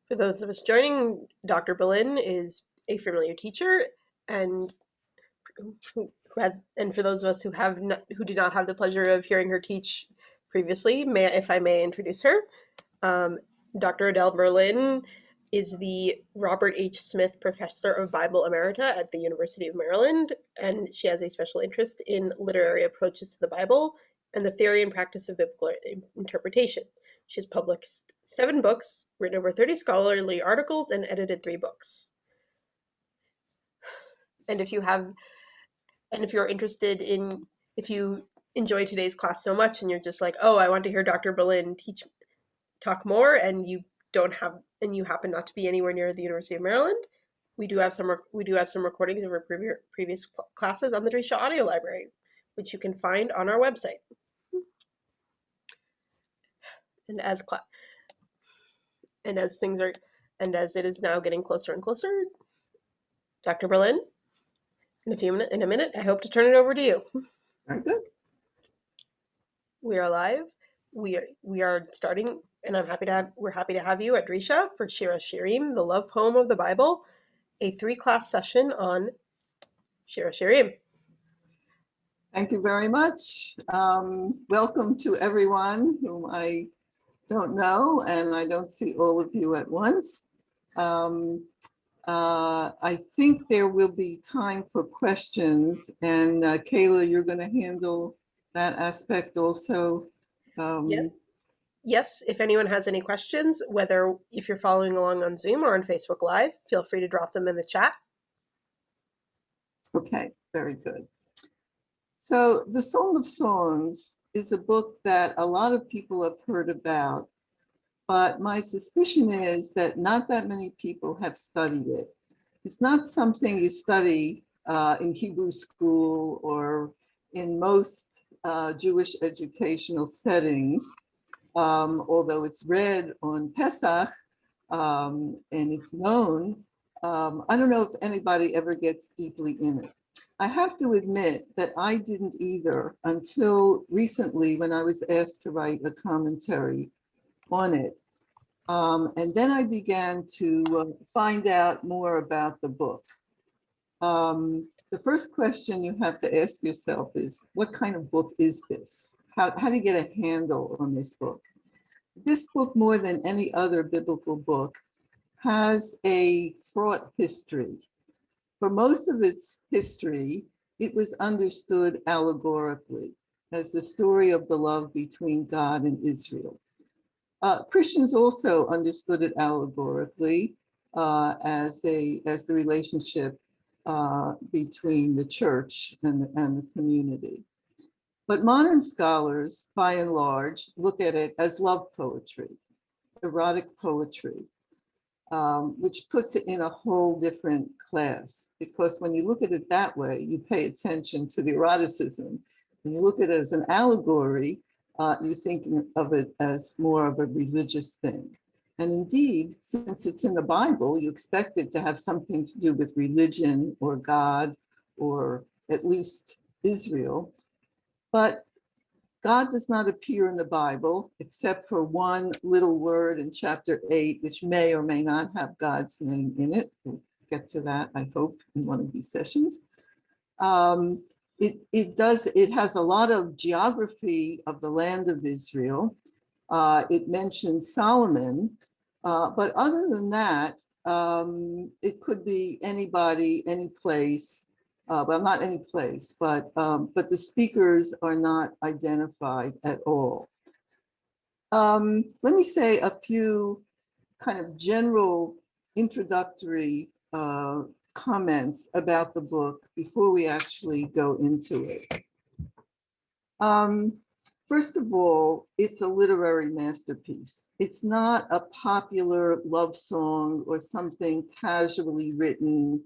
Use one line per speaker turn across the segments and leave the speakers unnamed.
For those of us joining, Dr. Berlin is a familiar teacher, and and for those of us who did not have the pleasure of hearing her teach previously, if I may introduce her, um, Dr. Adele Berlin is the Robert H. Smith Professor of Bible Emerita at the University of Maryland, and she has a special interest in literary approaches to the Bible and the theory and practice of biblical interpretation. She's published 7 books, written over 30 scholarly articles, and edited 3 books. And if you're interested in, if you enjoy today's class so much and you're just like, oh, I want to hear Dr. Berlin talk more, and you happen not to be anywhere near the University of Maryland, we do have some recordings of our previous classes on the Drisha Audio Library, which you can find on our website. And as it is now getting closer and closer, Dr. Berlin, in a minute, I hope to turn it over to you.
Very good.
We are live. We are starting, and we're happy to have you at Drisha for Shira Shirim, the love poem of the Bible, a 3-class session on Shira Shirim.
Thank you very much. Welcome to everyone whom I don't know, and I don't see all of you at once. I think there will be time for questions, and Kayla, you're going to handle that aspect also.
Yes, if anyone has any questions, whether if you're following along on Zoom or on Facebook Live, feel free to drop them in the chat.
Okay, very good. So the Song of Songs is a book that a lot of people have heard about, but my suspicion is that not that many people have studied it. It's not something you study in Hebrew school or in most Jewish educational settings, although it's read on Pesach and it's known. I don't know if anybody ever gets deeply in it. I have to admit that I didn't either until recently when I was asked to write a commentary on it. And then I began to find out more about the book. The first question you have to ask yourself is, what kind of book is this? How do you get a handle on this book? This book, more than any other biblical book, has a fraught history. For most of its history, it was understood allegorically as the story of the love between God and Israel. Christians also understood it allegorically as the relationship between the church and the community. But modern scholars, by and large, look at it as love poetry, erotic poetry, which puts it in a whole different class. Because when you look at it that way, you pay attention to the eroticism. When you look at it as an allegory, you're thinking of it as more of a religious thing. And indeed, since it's in the Bible, you expect it to have something to do with religion or God, or at least Israel. But God does not appear in the Bible except for one little word in chapter 8, which may or may not have God's name in it. We'll get to that, I hope, in one of these sessions. It has a lot of geography of the land of Israel. It mentions Solomon, but other than that, it could be anybody, any place. Well, not any place, but the speakers are not identified at all. Let me say a few kind of general introductory comments about the book before we actually go into it. First of all, it's a literary masterpiece. It's not a popular love song or something casually written.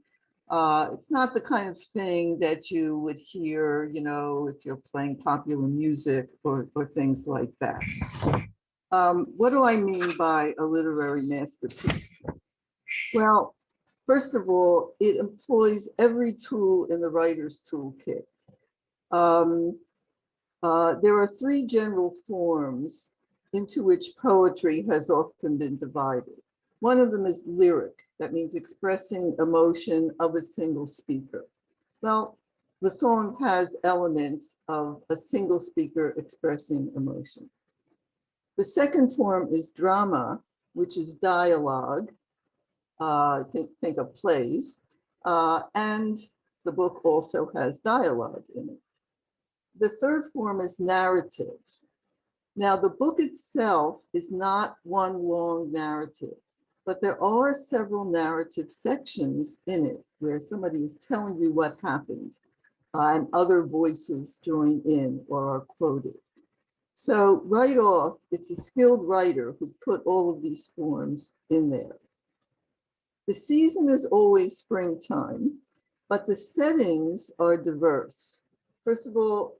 It's not the kind of thing that you would hear, you know, if you're playing popular music or things like that. What do I mean by a literary masterpiece? Well, first of all, it employs every tool in the writer's toolkit. There are 3 general forms into which poetry has often been divided. One of them is lyric. That means expressing emotion of a single speaker. Well, the song has elements of a single speaker expressing emotion. The second form is drama, which is dialogue. Think of plays. And the book also has dialogue in it. The third form is narrative. Now, the book itself is not one long narrative, but there are several narrative sections in it where somebody is telling you what happened, and other voices join in or are quoted. So right off, it's a skilled writer who put all of these forms in there. The season is always springtime, but the settings are diverse. First of all,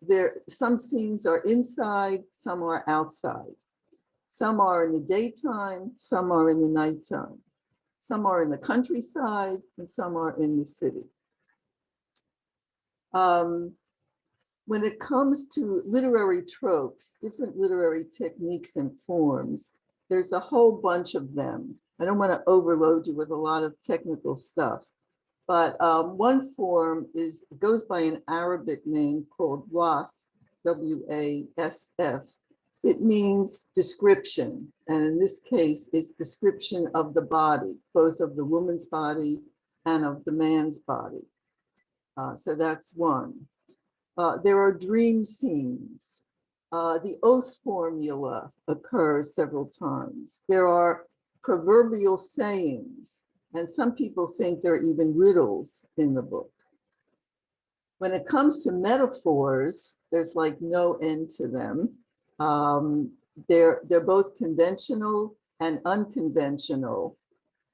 some scenes are inside, some are outside. Some are in the daytime, some are in the nighttime. Some are in the countryside, and some are in the city. When it comes to literary tropes, different literary techniques and forms, there's a whole bunch of them. I don't want to overload you with a lot of technical stuff, but one form goes by an Arabic name called wasf, W-A-S-F. It means description, and in this case, it's description of the body, both of the woman's body and of the man's body. So that's one. There are dream scenes. The oath formula occurs several times. There are proverbial sayings, and some people think there are even riddles in the book. When it comes to metaphors, there's like no end to them. They're both conventional and unconventional.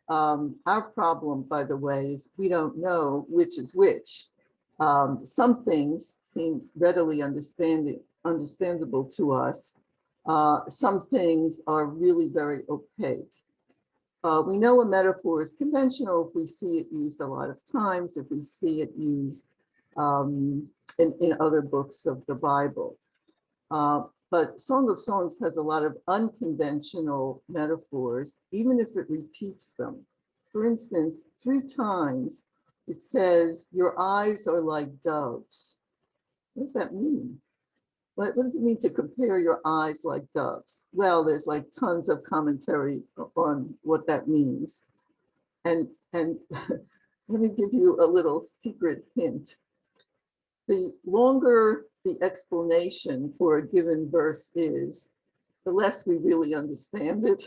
Our problem, by the way, is we don't know which is which. Some things seem readily understandable to us. Some things are really very opaque. We know a metaphor is conventional if we see it used a lot of times, if we see it used in other books of the Bible. But Song of Songs has a lot of unconventional metaphors, even if it repeats them. For instance, 3 times it says, your eyes are like doves. What does that mean? What does it mean to compare your eyes like doves? Well, there's like tons of commentary on what that means. And let me give you a little secret hint. The longer the explanation for a given verse is, the less we really understand it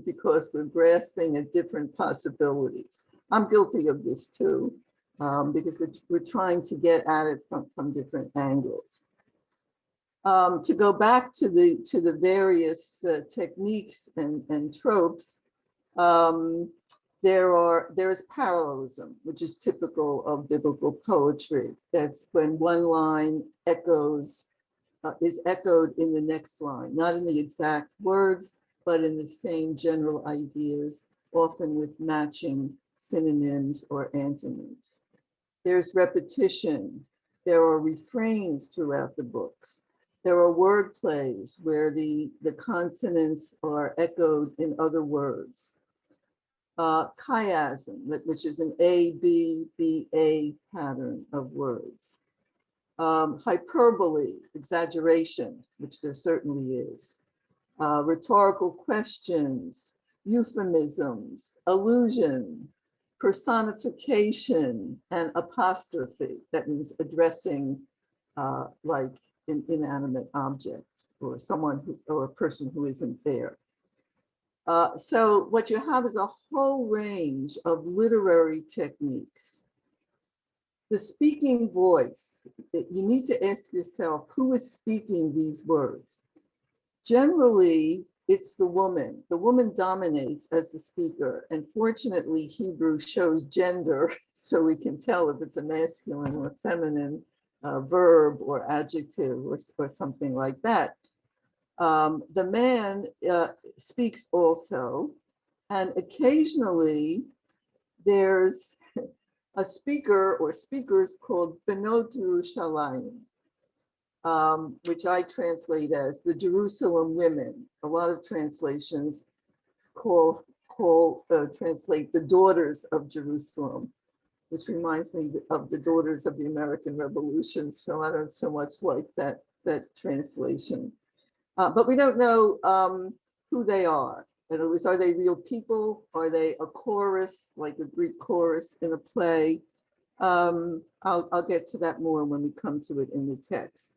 because we're grasping at different possibilities. I'm guilty of this too, because we're trying to get at it from different angles. To go back to the various techniques and tropes, there is parallelism, which is typical of biblical poetry. That's when one line is echoed in the next line, not in the exact words, but in the same general ideas, often with matching synonyms or antonyms. There's repetition. There are refrains throughout the books. There are word plays where the consonants are echoed in other words. Chiasm, which is an A, B, B, A pattern of words. Hyperbole, exaggeration, which there certainly is. Rhetorical questions, euphemisms, allusion, personification, and apostrophe. That means addressing like an inanimate object or someone or a person who isn't there. So what you have is a whole range of literary techniques. The speaking voice, you need to ask yourself, who is speaking these words? Generally, it's the woman. The woman dominates as the speaker, and fortunately, Hebrew shows gender, so we can tell if it's a masculine or feminine verb or adjective or something like that. The man speaks also, and occasionally there's a speaker or speakers called Benot Yerushalayim, which I translate as the Jerusalem women. A lot of translations call translate the daughters of Jerusalem, which reminds me of the daughters of the American Revolution. So I don't so much like that translation. But we don't know who they are. In other words, are they real people? Are they a chorus, like a Greek chorus in a play? I'll get to that more when we come to it in the text.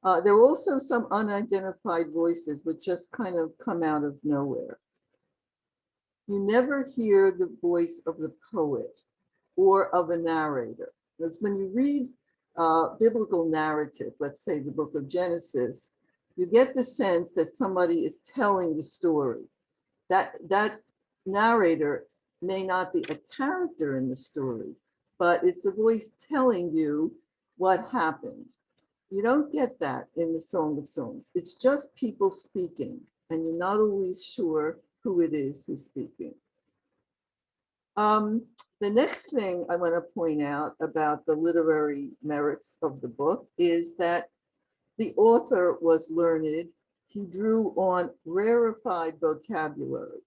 There are also some unidentified voices which just kind of come out of nowhere. You never hear the voice of the poet or of a narrator. Because when you read biblical narrative, let's say the book of Genesis, you get the sense that somebody is telling the story. That narrator may not be a character in the story, but it's the voice telling you what happened. You don't get that in the Song of Songs. It's just people speaking, and you're not always sure who it is who's speaking. The next thing I want to point out about the literary merits of the book is that the author was learned. He drew on rarefied vocabulary.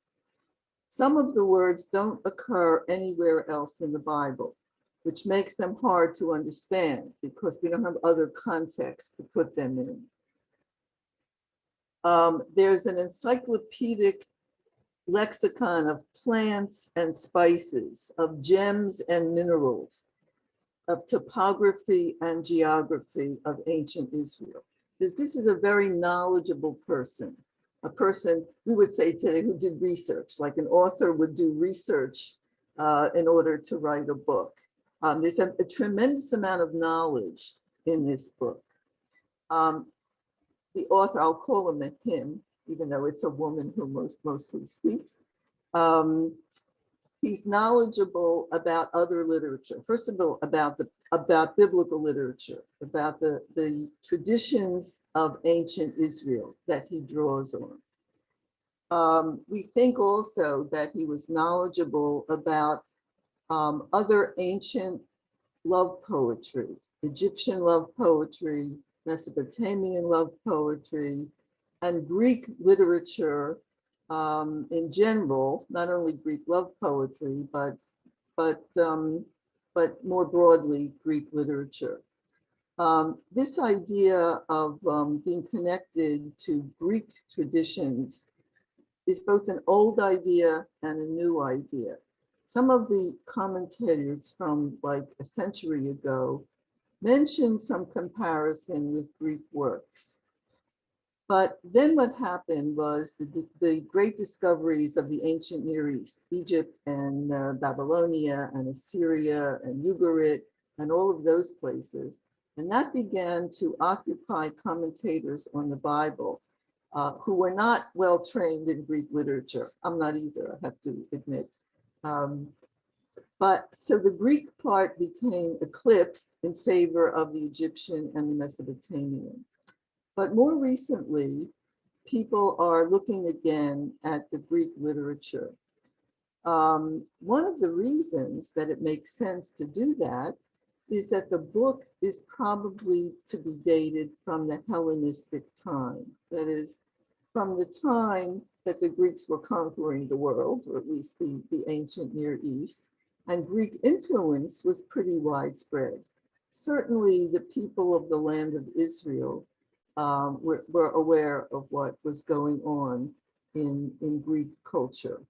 Some of the words don't occur anywhere else in the Bible, which makes them hard to understand because we don't have other context to put them in. There's an encyclopedic lexicon of plants and spices, of gems and minerals, of topography and geography of ancient Israel. This is a very knowledgeable person, a person we would say today who did research, like an author would do research in order to write a book. There's a tremendous amount of knowledge in this book. The author, I'll call him a him, even though it's a woman who mostly speaks. He's knowledgeable about other literature. First of all, about biblical literature, about the traditions of ancient Israel that he draws on. We think also that he was knowledgeable about other ancient love poetry, Egyptian love poetry, Mesopotamian love poetry, and Greek literature in general, not only Greek love poetry, but more broadly Greek literature. This idea of being connected to Greek traditions is both an old idea and a new idea. Some of the commentators from like a century ago mentioned some comparison with Greek works. But then what happened was the great discoveries of the ancient Near East, Egypt and Babylonia and Assyria and Ugarit and all of those places. And that began to occupy commentators on the Bible who were not well trained in Greek literature. I'm not either, I have to admit. But so the Greek part became eclipsed in favor of the Egyptian and the Mesopotamian. But more recently, people are looking again at the Greek literature. One of the reasons that it makes sense to do that is that the book is probably to be dated from the Hellenistic time. That is, from the time that the Greeks were conquering the world, or at least the ancient Near East, and Greek influence was pretty widespread. Certainly the people of the land of Israel were aware of what was going on in Greek culture.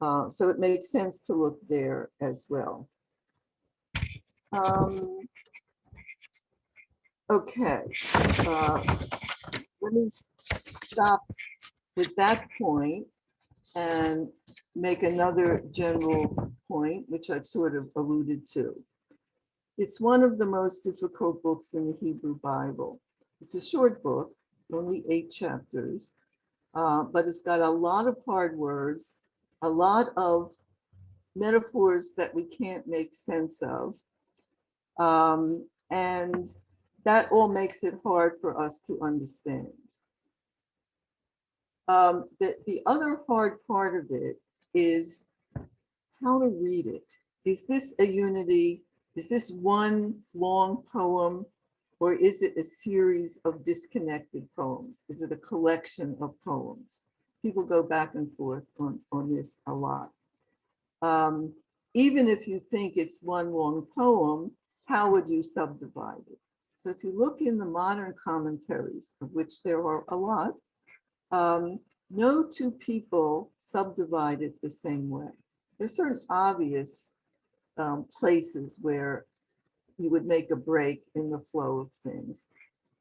So it makes sense to look there as well. Okay, let me stop with that point and make another general point, which I've sort of alluded to. It's one of the most difficult books in the Hebrew Bible. It's a short book, only 8 chapters, but it's got a lot of hard words, a lot of metaphors that we can't make sense of. And that all makes it hard for us to understand. The other hard part of it is how to read it. Is this a unity? Is this one long poem? Or is it a series of disconnected poems? Is it a collection of poems? people go back and forth on this a lot. Even if you think it's one long poem, how would you subdivide it? So if you look in the modern commentaries, of which there are a lot, no two people subdivide it the same way. There's certain obvious places where you would make a break in the flow of things.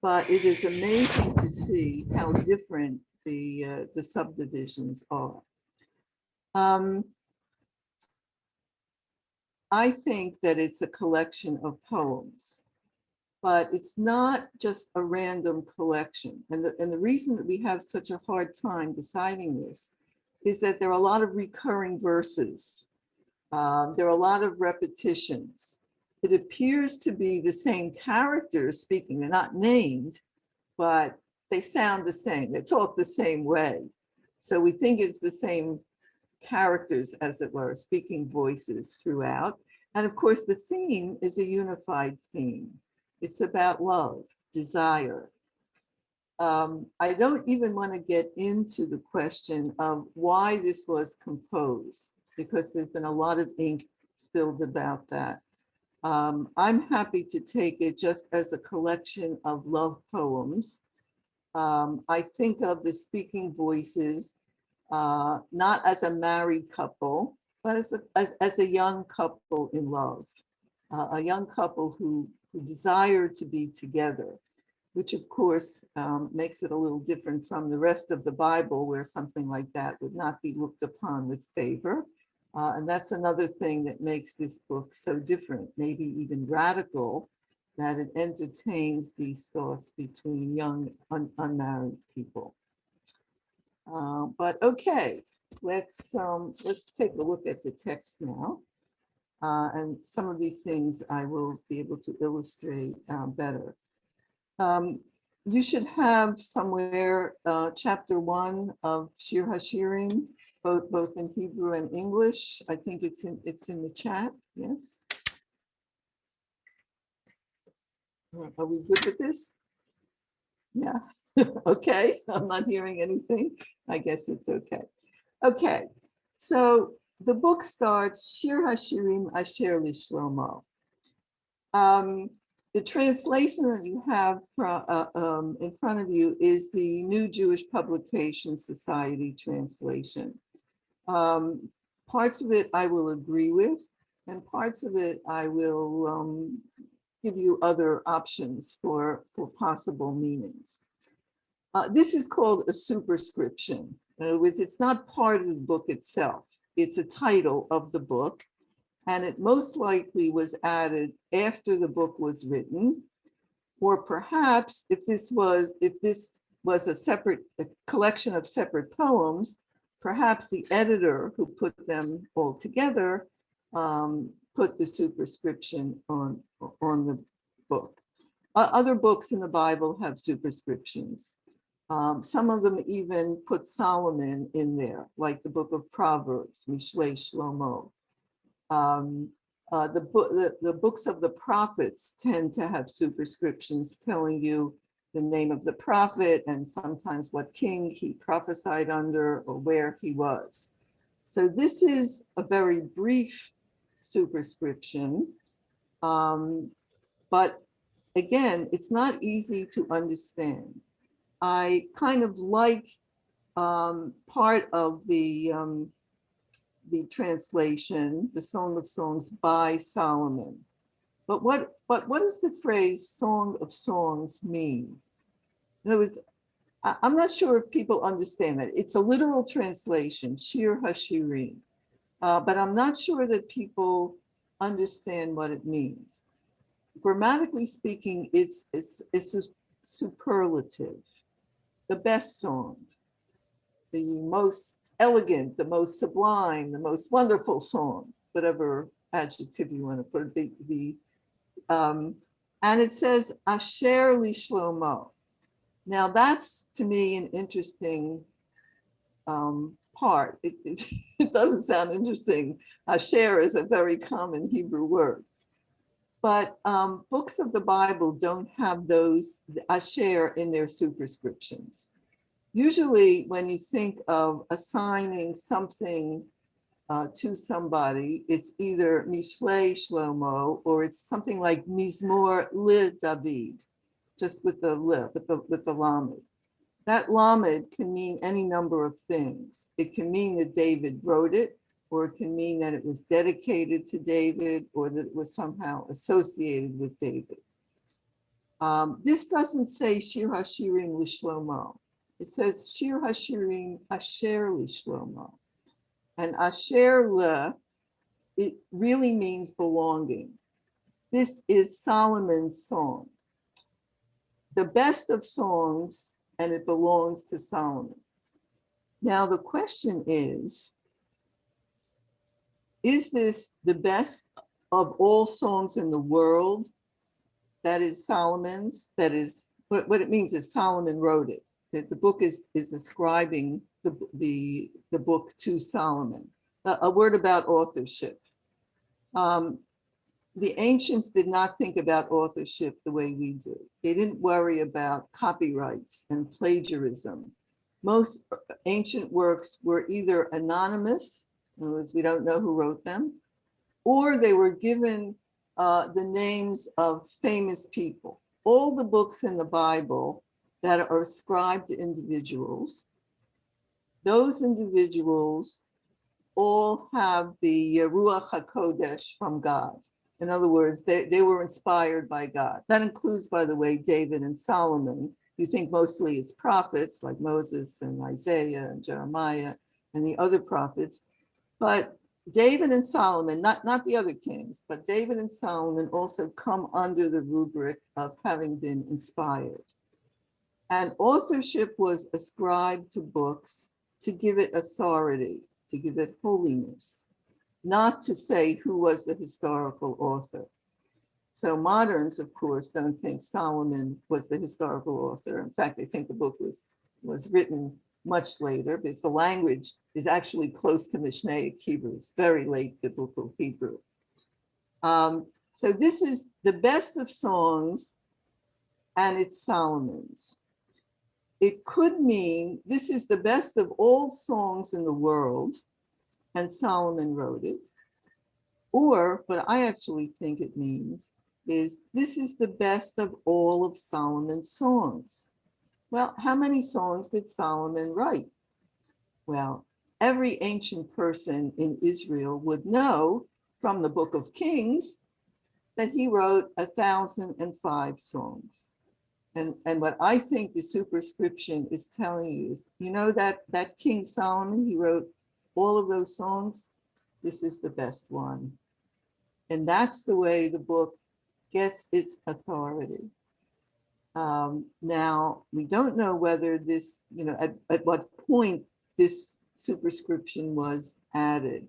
But it is amazing to see how different the subdivisions are. I think that it's a collection of poems, but it's not just a random collection. And the reason that we have such a hard time deciding this is that there are a lot of recurring verses. There are a lot of repetitions. It appears to be the same characters speaking. They're not named, but they sound the same. They talk the same way. So we think it's the same characters, as it were, speaking voices throughout. And of course, the theme is a unified theme. It's about love, desire. I don't even want to get into the question of why this was composed, because there's been a lot of ink spilled about that. I'm happy to take it just as a collection of love poems. I think of the speaking voices not as a married couple, but as a young couple in love, a young couple who desire to be together, which of course makes it a little different from the rest of the Bible, where something like that would not be looked upon with favor. And that's another thing that makes this book so different, maybe even radical, that it entertains these thoughts between young unmarried people. But okay, let's take a look at the text now. And some of these things I will be able to illustrate better. You should have somewhere chapter 1 of Shir HaShirim, both in Hebrew and English. I think it's in the chat. Yes. Are we good with this? Yeah. Okay. I'm not hearing anything. I guess it's okay. Okay. So the book starts Shir HaShirim Asher Lishlomo. The translation that you have in front of you is the New Jewish Publication Society translation. Parts of it I will agree with, and parts of it I will give you other options for possible meanings. This is called a superscription. In other words, it's not part of the book itself. It's a title of the book, and it most likely was added after the book was written, or perhaps if this was a collection of separate poems, perhaps the editor who put them all together put the superscription on the book. Other books in the Bible have superscriptions. Some of them even put Solomon in there, like the book of Proverbs, Mishlei Shlomo. The books of the prophets tend to have superscriptions telling you the name of the prophet and sometimes what king he prophesied under or where he was. So this is a very brief superscription, but again, it's not easy to understand. I kind of like part of the translation, the Song of Songs by Solomon. But what does the phrase Song of Songs mean? In other words, I'm not sure if people understand that. It's a literal translation, Shir HaShirim, but I'm not sure that people understand what it means. Grammatically speaking, it's a superlative, the best song, the most elegant, the most sublime, the most wonderful song, whatever adjective you want to put it. And it says Asher Lishlomo. Now that's to me an interesting part. It doesn't sound interesting. Asher is a very common Hebrew word. But books of the Bible don't have those Asher in their superscriptions. Usually when you think of assigning something to somebody, it's either Mishlei Shlomo or it's something like Mizmor Le David, just with the le, with the lamed. That lamed can mean any number of things. It can mean that David wrote it, or it can mean that it was dedicated to David, or that it was somehow associated with David. This doesn't say Shir HaShirim L'Shlomo. It says Shir HaShirim Asher L'Shlomo. And Asher Le, it really means belonging. This is Solomon's song, the best of songs, and it belongs to Solomon. Now the question is this the best of all songs in the world? That is Solomon's, that is, what it means is Solomon wrote it. That the book is ascribing the book to Solomon. A word about authorship. The ancients did not think about authorship the way we do. They didn't worry about copyrights and plagiarism. Most ancient works were either anonymous, in other words, we don't know who wrote them, or they were given the names of famous people. All the books in the Bible that are ascribed to individuals, those individuals all have the Ruach HaKodesh from God. In other words, they were inspired by God. That includes, by the way, David and Solomon. You think mostly it's prophets like Moses and Isaiah and Jeremiah and the other prophets. But David and Solomon, not the other kings, but David and Solomon also come under the rubric of having been inspired. And authorship was ascribed to books to give it authority, to give it holiness, not to say who was the historical author. So moderns, of course, don't think Solomon was the historical author. In fact, they think the book was written much later because the language is actually close to Mishnaic Hebrew. It's very late biblical Hebrew. So this is the best of songs, and it's Solomon's. It could mean this is the best of all songs in the world, and Solomon wrote it. Or what I actually think it means is this is the best of all of Solomon's songs. Well, how many songs did Solomon write? Well, every ancient person in Israel would know from the Book of Kings that he wrote 1,005 songs. And what I think the superscription is telling you is, you know, that King Solomon, he wrote all of those songs. This is the best one. And that's the way the book gets its authority. Now, we don't know whether this, you know, at what point this superscription was added.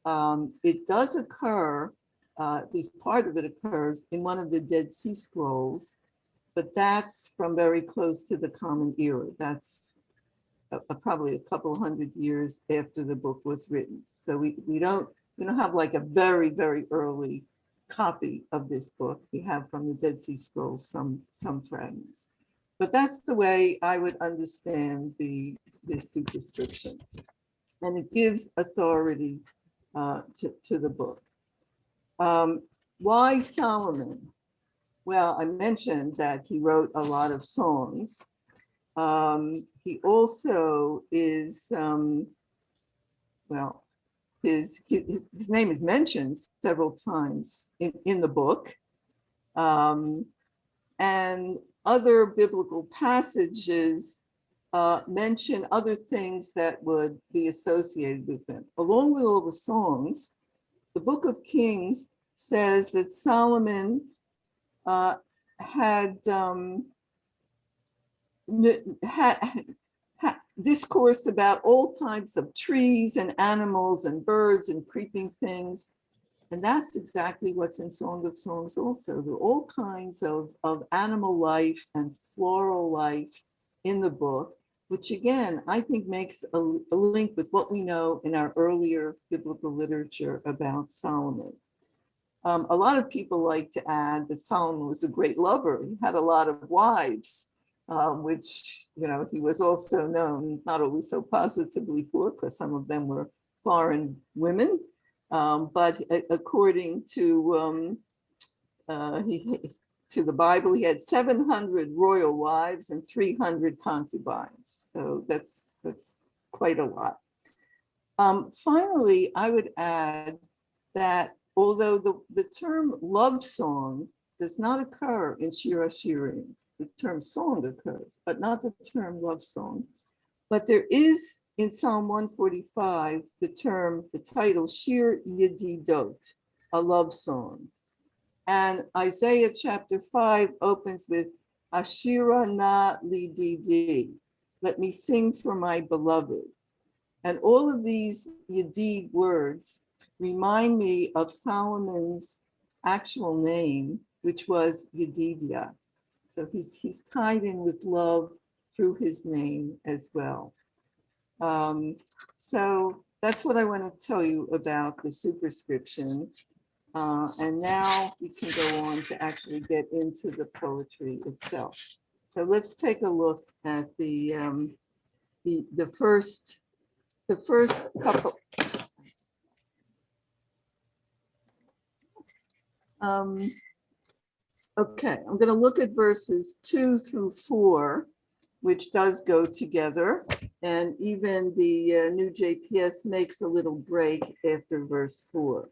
It does occur, at least part of it occurs in one of the Dead Sea Scrolls, but that's from very close to the Common Era. That's probably a couple hundred years after the book was written. So we don't have like a very, very early copy of this book. We have from the Dead Sea Scrolls some fragments. But that's the way I would understand the superscription. And it gives authority to the book. Why Solomon? Well, I mentioned that he wrote a lot of songs. He also is, well, his name is mentioned several times in the book. And other biblical passages mention other things that would be associated with him. Along with all the songs, the Book of Kings says that Solomon had discoursed about all types of trees and animals and birds and creeping things. And that's exactly what's in Song of Songs also. There are all kinds of animal life and floral life in the book, which again, I think makes a link with what we know in our earlier biblical literature about Solomon. A lot of people like to add that Solomon was a great lover. He had a lot of wives. which, he was also known not always so positively for, because some of them were foreign women. But according to to the Bible, he had 700 royal wives and 300 concubines. So that's quite a lot. Finally, I would add that although the term love song does not occur in Shir HaShirim, the term song occurs, but not the term love song. But there is in Psalm 145 the title Shir Yedidot, a love song. And Isaiah chapter 5 opens with Ashira na lididi, let me sing for my beloved. And all of these Yedid words remind me of Solomon's actual name, which was Yedidia. So he's tied in with love through his name as well. So that's what I want to tell you about the superscription. And now we can go on to actually get into the poetry itself. So let's take a look at the first couple. Okay, I'm going to look at verses 2 through 4, which does go together. And even the new JPS makes a little break after verse 4.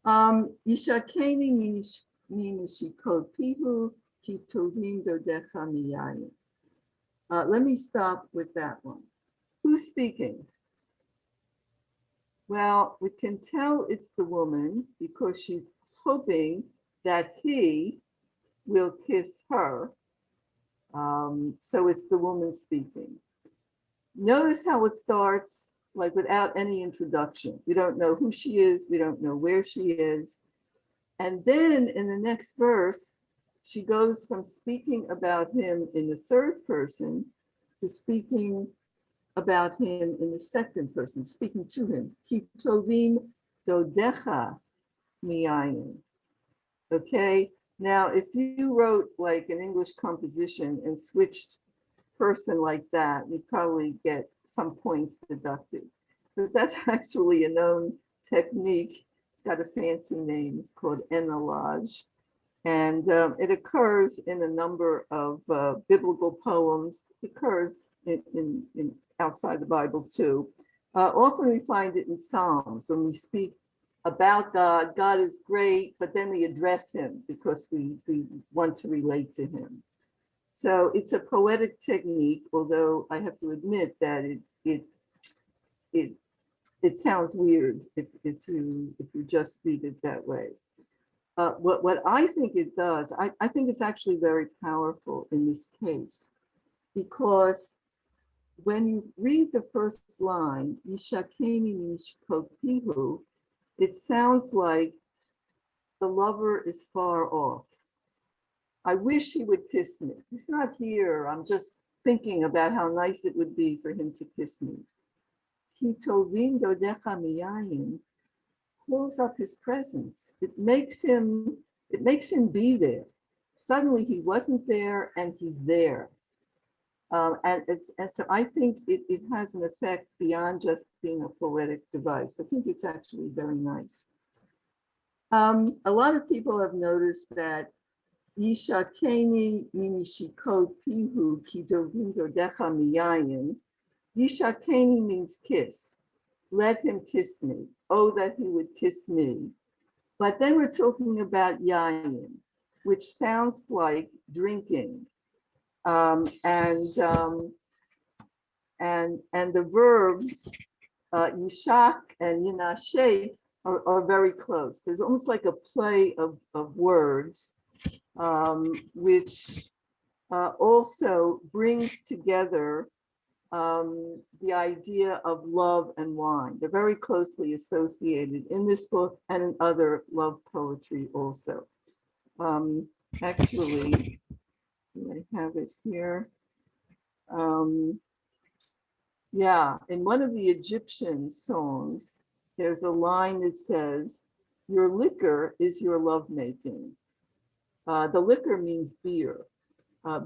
Yishakeni minishikot pihu kitovim dodecha miyayin. Let me stop with that one. Who's speaking? Well, we can tell it's the woman because she's hoping that he will kiss her. So it's the woman speaking. Notice how it starts like without any introduction. We don't know who she is. We don't know where she is. And then in the next verse, she goes from speaking about him in the third person to speaking about him in the second person, speaking to him. Ki tovim dodecha miyayin. Okay, now if you wrote like an English composition and switched person like that, you'd probably get some points deducted. But that's actually a known technique. It's got a fancy name. It's called enalage. And it occurs in a number of biblical poems. It occurs in outside the Bible too. Often we find it in Psalms when we speak about God. God is great, but then we address him because we want to relate to him. So it's a poetic technique, although I have to admit that it sounds weird if you just read it that way. What I think it does, I think it's actually very powerful in this case, because when you read the first line, Yishakeni mishkopihu, it sounds like the lover is far off. I wish he would kiss me. He's not here. I'm just thinking about how nice it would be for him to kiss me. Ki tovim dodecha miyayin pulls up his presence. It makes him be there. Suddenly he wasn't there and he's there. And so I think it has an effect beyond just being a poetic device. I think it's actually very nice. A lot of people have noticed that Yishakeni minishikot pihu kitovim dodecha miyayin. Yishakeni means kiss. Let him kiss me. Oh, that he would kiss me. But then we're talking about yayin, which sounds like drinking. And the verbs yishak and yinashek are very close. There's almost like a play of words, which also brings together the idea of love and wine. They're very closely associated in this book and in other love poetry also. Actually, I have it here. Yeah, in one of the Egyptian songs, there's a line that says, "Your liquor is your lovemaking." The liquor means beer.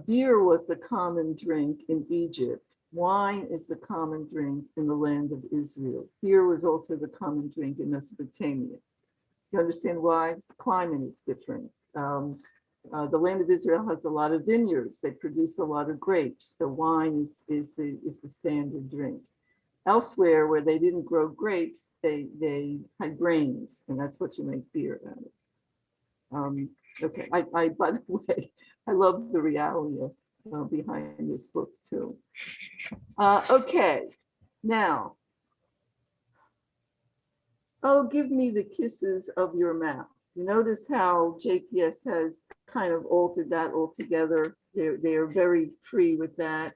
Beer was the common drink in Egypt. Wine is the common drink in the land of Israel. Beer was also the common drink in Mesopotamia. You understand why? The climate is different. The land of Israel has a lot of vineyards. They produce a lot of grapes. So wine is the standard drink. Elsewhere, where they didn't grow grapes, they had grains, and that's what you make beer out of. Okay, I by the way, I love the reality behind this book too. Okay, now, oh, give me the kisses of your mouth. You notice how JPS has kind of altered that altogether. They're very free with that,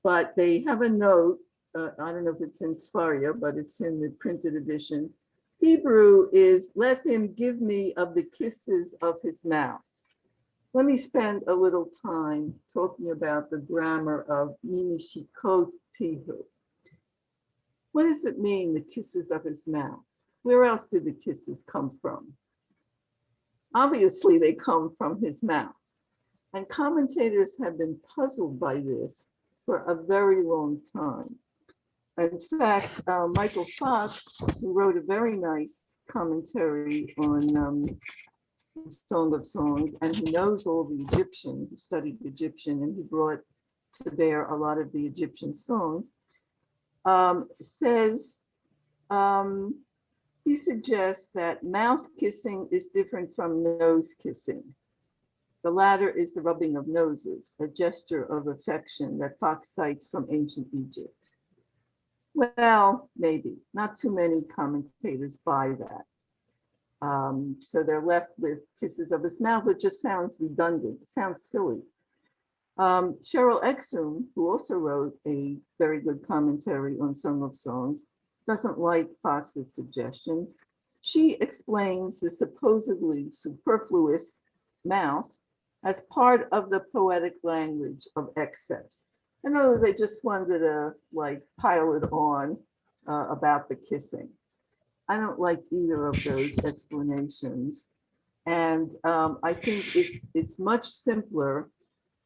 but they have a note. I don't know if it's in Sfaria, but it's in the printed edition. Hebrew is, let him give me of the kisses of his mouth. Let me spend a little time talking about the grammar of Minishikot Pihu. What does it mean, the kisses of his mouth? Where else did the kisses come from? Obviously, they come from his mouth. And commentators have been puzzled by this for a very long time. In fact, Michael Fox, who wrote a very nice commentary on Song of Songs, and he knows all the Egyptian, he studied Egyptian, and he brought to bear a lot of the Egyptian songs, says, he suggests that mouth kissing is different from nose kissing. The latter is the rubbing of noses, a gesture of affection that Fox cites from ancient Egypt. Well, maybe. Not too many commentators buy that. So they're left with kisses of his mouth, which just sounds redundant, sounds silly. Cheryl Exum, who also wrote a very good commentary on Song of Songs, doesn't like Fox's suggestion. She explains the supposedly superfluous mouth as part of the poetic language of excess. I know they just wanted to like pile it on about the kissing. I don't like either of those explanations. And I think it's much simpler,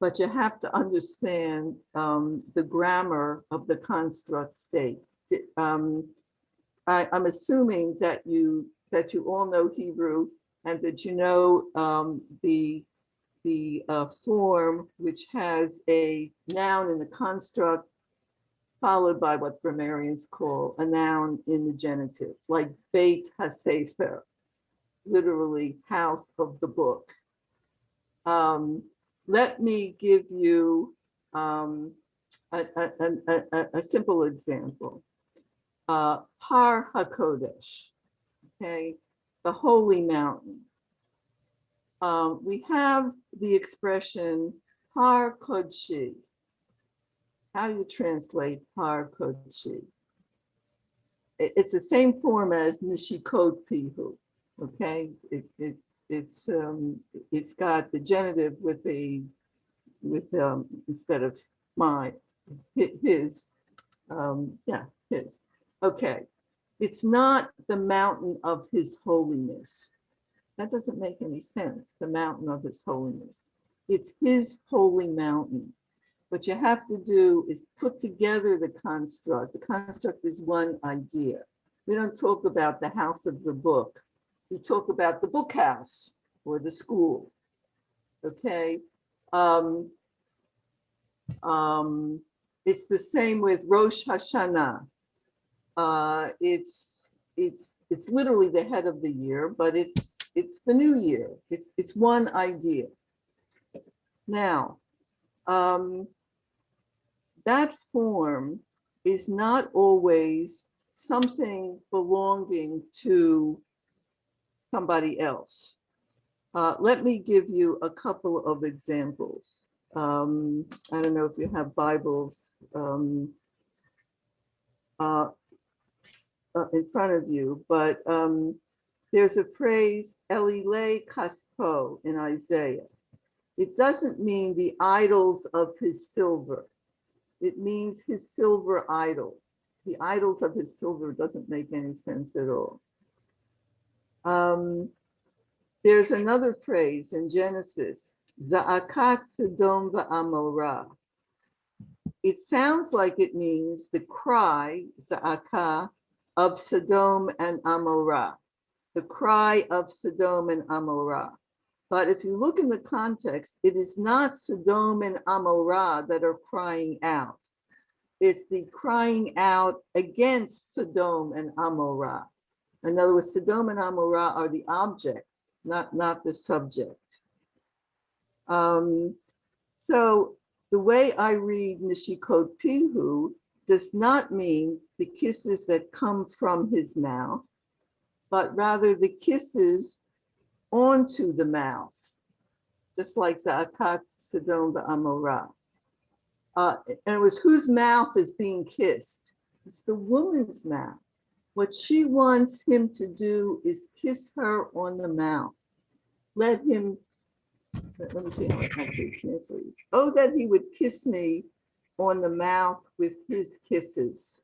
but you have to understand the grammar of the construct state. I'm assuming that you all know Hebrew and that you know the form which has a noun in the construct followed by what grammarians call a noun in the genitive, like Beit HaSefer, literally house of the book. Let me give you a simple example. Har HaKodesh, okay, the holy mountain. We have the expression Har Kodshi. How do you translate Har Kodshi? It's the same form as Nishikot Pihu, okay? It's got the genitive with instead of his, his. Okay, it's not the mountain of his holiness. That doesn't make any sense, the mountain of his holiness. It's his holy mountain. What you have to do is put together the construct. The construct is one idea. We don't talk about the house of the book. We talk about the book house or the school, okay? It's the same with Rosh Hashanah. It's literally the head of the year, but it's the new year. It's one idea. Now, that form is not always something belonging to somebody else. Let me give you a couple of examples. I don't know if you have Bibles in front of you, but there's a phrase, Elile Kaspo in Isaiah. It doesn't mean the idols of his silver. It means his silver idols. The idols of his silver doesn't make any sense at all. There's another phrase in Genesis, Za'akat Sodom va'amorah. It sounds like it means the cry, Za'akah, of Sodom and Amorah, the cry of Sodom and Amorah. But if you look in the context, it is not Sodom and Amorah that are crying out. It's the crying out against Sodom and Amorah. In other words, Sodom and Amorah are the object, not the subject. So the way I read Nishikot Pihu does not mean the kisses that come from his mouth, but rather the kisses onto the mouth, just like Za'akat Sodom Ba'amorah. And it was whose mouth is being kissed? It's the woman's mouth. What she wants him to do is kiss her on the mouth. Let me see how it actually translates. Oh, that he would kiss me on the mouth with his kisses.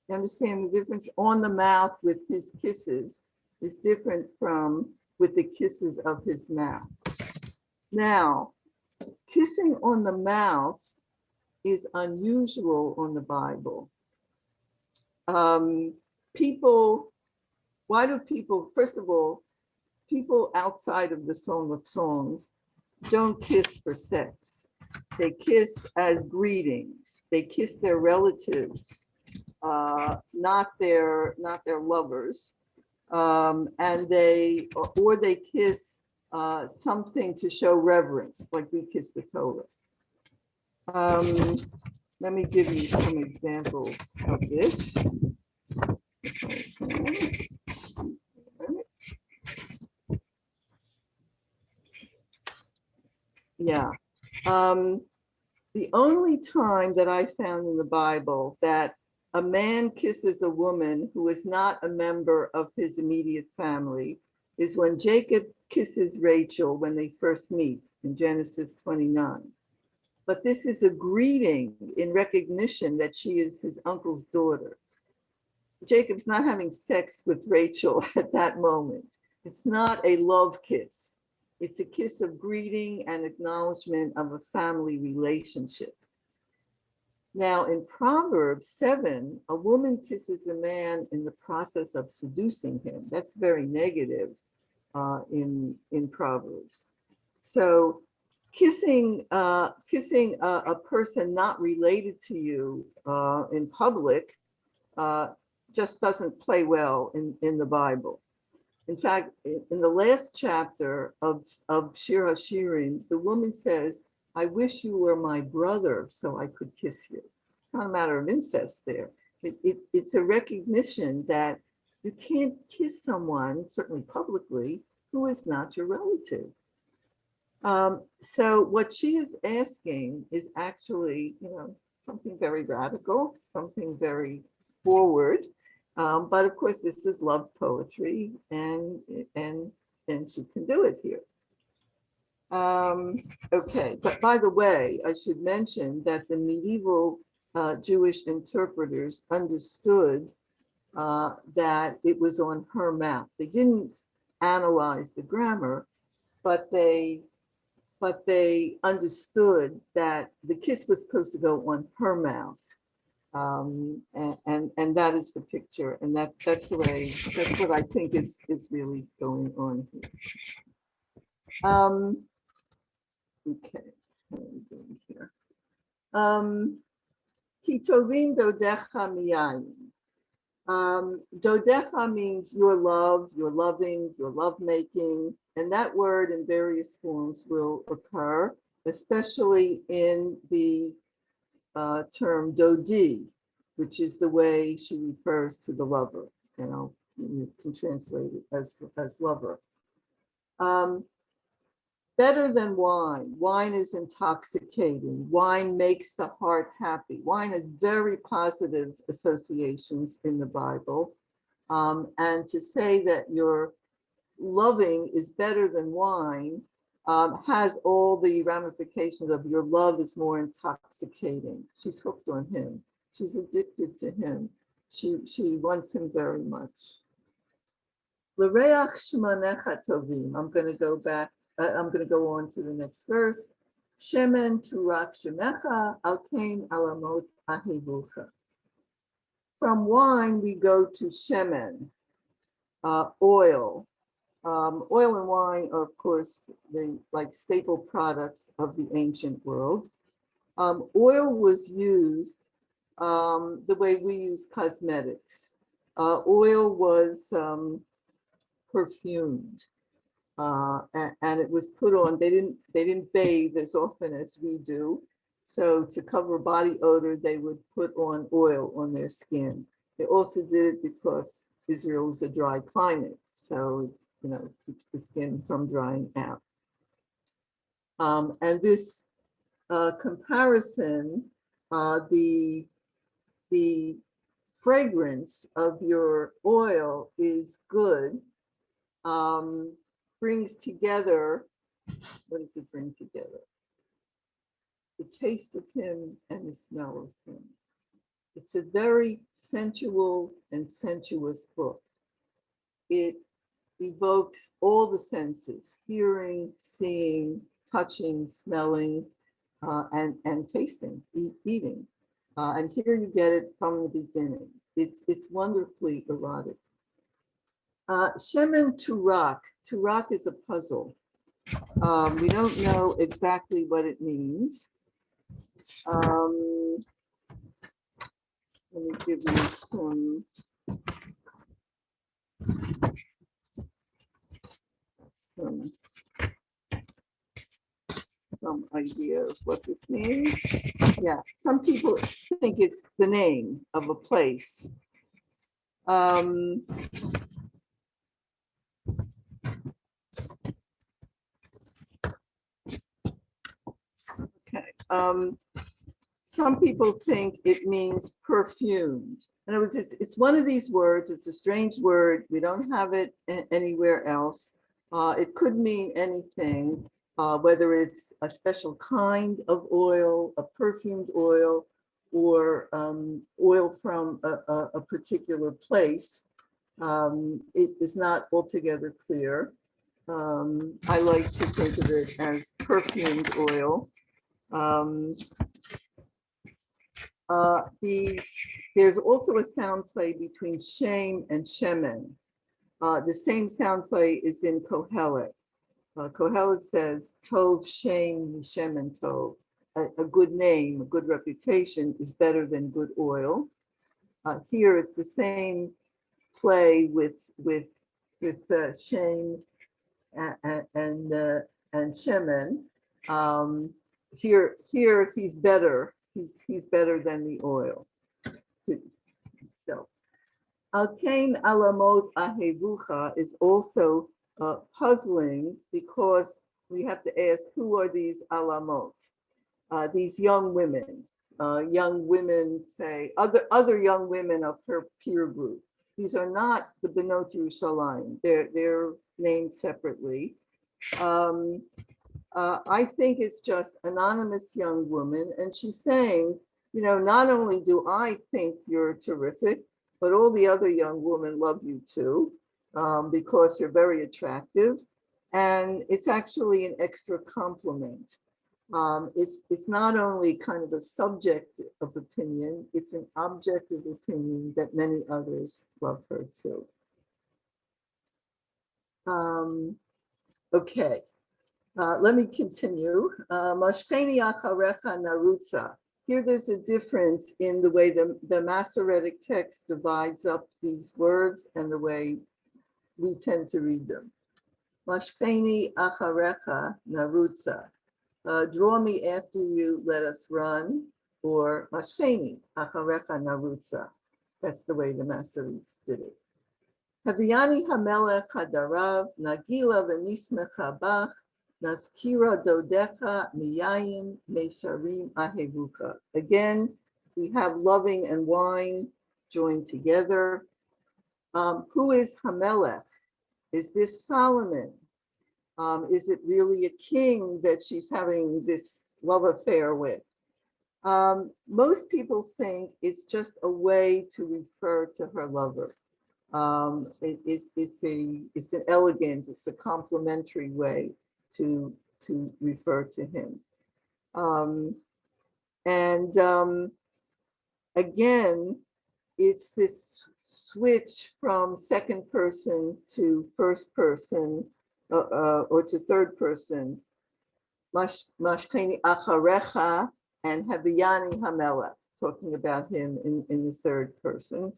You understand the difference? On the mouth with his kisses is different from with the kisses of his mouth. Now, kissing on the mouth is unusual on the Bible. Why do people, first of all, people outside of the Song of Songs don't kiss for sex. They kiss as greetings. They kiss their relatives, not their lovers, and they kiss something to show reverence, like we kiss the Torah. Let me give you some examples of this. Yeah. The only time that I found in the Bible that a man kisses a woman who is not a member of his immediate family is when Jacob kisses Rachel when they first meet in Genesis 29. But this is a greeting in recognition that she is his uncle's daughter. Jacob's not having sex with Rachel at that moment. It's not a love kiss. It's a kiss of greeting and acknowledgement of a family relationship. Now, in Proverbs 7, a woman kisses a man in the process of seducing him. That's very negative in Proverbs. So kissing a person not related to you in public just doesn't play well in the Bible. In fact, in the last chapter of Shir HaShirim, the woman says, I wish you were my brother so I could kiss you. It's not a matter of incest there. It's a recognition that you can't kiss someone, certainly publicly, who is not your relative. So what she is asking is actually, something very radical, something very forward. But of course, this is love poetry, and she can do it here. Okay, but by the way, I should mention that the medieval Jewish interpreters understood that it was on her mouth. They didn't analyze the grammar, but they understood that the kiss was supposed to go on her mouth. And that is the picture, and that's what I think is really going on here. Okay, what are we doing here? Kitovim dodecha miyayin. Dodecha means your love, your loving, your lovemaking, and that word in various forms will occur, especially in the term dodi, which is the way she refers to the lover. You can translate it as lover. Better than wine. Wine is intoxicating. Wine makes the heart happy. Wine has very positive associations in the Bible. And to say that your loving is better than wine has all the ramifications of your love is more intoxicating. She's hooked on him. She's addicted to him. She wants him very much. L'reach shemanecha tovim. I'm going to go back I'm going to go on to the next verse. Shemen turak shemecha alkein alamot ahevucha. From wine, we go to shemen, oil. Oil and wine are, of course, the staple products of the ancient world. Oil was used the way we use cosmetics. Oil was perfumed, and it was put on. They didn't bathe as often as we do, so to cover body odor, they would put on oil on their skin. They also did it because Israel is a dry climate, so it keeps the skin from drying out. And this comparison, the fragrance of your oil is good, brings together, what does it bring together? The taste of him and the smell of him. It's a very sensual and sensuous book. It evokes all the senses: hearing, seeing, touching, smelling, and tasting, eating. And here you get it from the beginning. It's wonderfully erotic. Shemen turak. Turak is a puzzle. We don't know exactly what it means. Let me give you some idea of what this means. Yeah, some people think it's the name of a place. Okay. Some people think it means perfumed. In other words, it's one of these words. It's a strange word. We don't have it anywhere else. It could mean anything, whether it's a special kind of oil, a perfumed oil, or oil from a particular place. It is not altogether clear. I like to think of it as perfumed oil. There's also a sound play between shame and shemen. The same sound play is in Kohelet. Kohelet says, Tov shame shemen tov. A good name, a good reputation is better than good oil. Here it's the same play with shame and shemen. Here he's better. He's better than the oil. So, Alkein alamot ahevucha is also puzzling because we have to ask, who are these alamot? These young women, say other young women of her peer group. These are not the Benot Yerushalayim. They're named separately. I think it's just anonymous young woman, and she's saying, not only do I think you're terrific, but all the other young women love you too, because you're very attractive, and it's actually an extra compliment. It's not only kind of a subject of opinion, it's an objective opinion that many others love her too. Okay. Let me continue. Mashkeni acharecha narutza. Here there's a difference in the way the Masoretic text divides up these words and the way we tend to read them. Mashkeni acharecha narutza. Draw me after you, let us run. Or Mashkeni acharecha narutza. That's the way the Masoretes did it. Haviani hamelech hadarav nagila v'nismecha bach. Naskira dodecha miyayin mesharim ahevuka. Again, we have loving and wine joined together. Who is Hamelech? Is this Solomon? Is it really a king that she's having this love affair with? Most people think it's just a way to refer to her lover. It's an elegant, it's a complimentary way to refer to him. And again, it's this switch from second person to first person or to third person. Mashcheni acharecha and Haviyani Hamelech, talking about him in the third person.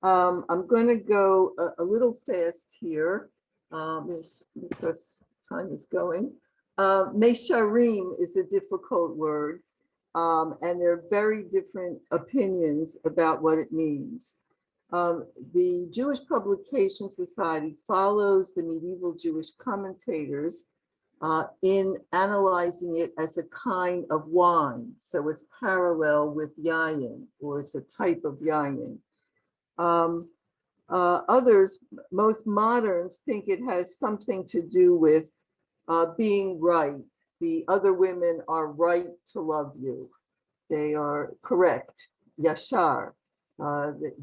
I'm going to go a little fast here because time is going. Mesharim is a difficult word, and there are very different opinions about what it means. The Jewish Publication Society follows the medieval Jewish commentators in analyzing it as a kind of wine. So it's parallel with yayin, or it's a type of yayin. Others, most moderns, think it has something to do with being right. The other women are right to love you. They are correct, yashar.